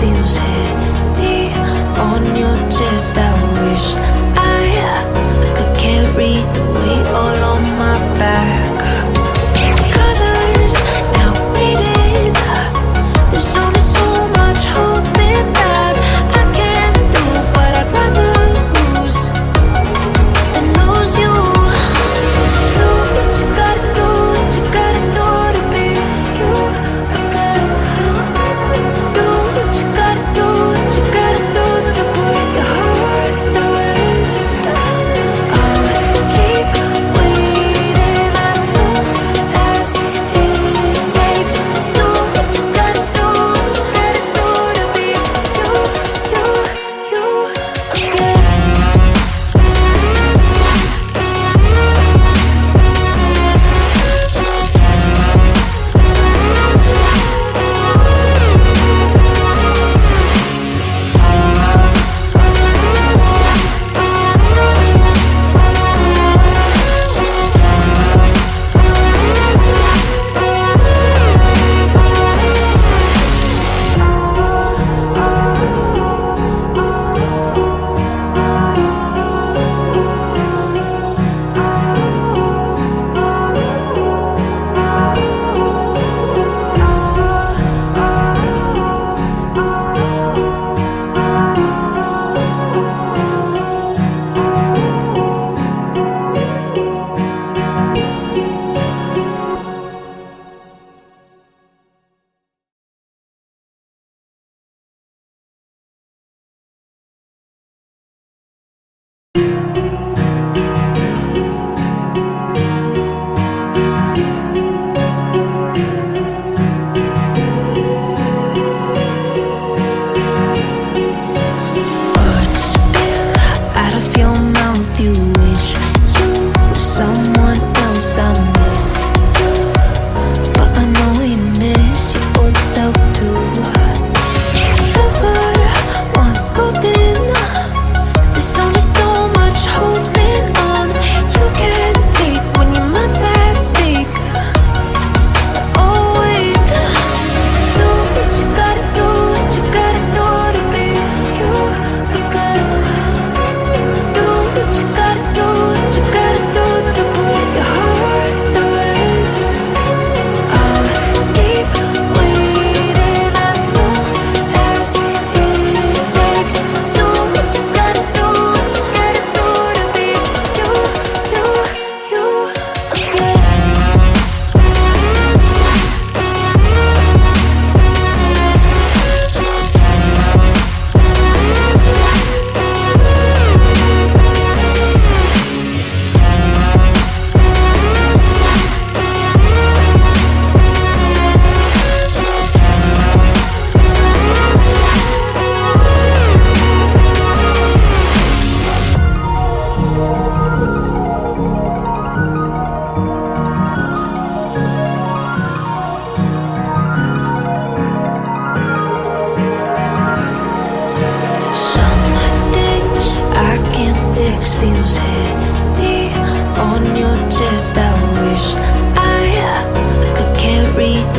feels heavy on your chest. I wish I could carry the weight all on my back. Colors now faded. There's only so much hoping that I can do, but I'd rather lose than lose you. Do what you gotta do, what you gotta do to be you. I gotta do what you gotta do, what you gotta do to put your heart to rest. I'll keep waiting as long as it takes. Do what you gotta do, what you gotta do to be you again. Words spill out of your mouth. You wish you were someone else. I miss you, but I know you miss your old self too. Silver once golden. There's only so much holding on. You can't take when your mind's at stake. Oh wait, do what you gotta do, what you gotta do to be you. I gotta do what you gotta do, what you gotta do to put your heart to rest. I'll keep waiting as long as it takes. Do what you gotta do, what you gotta do to be you again. Some things I can't fix feels heavy on your chest. I wish I could carry the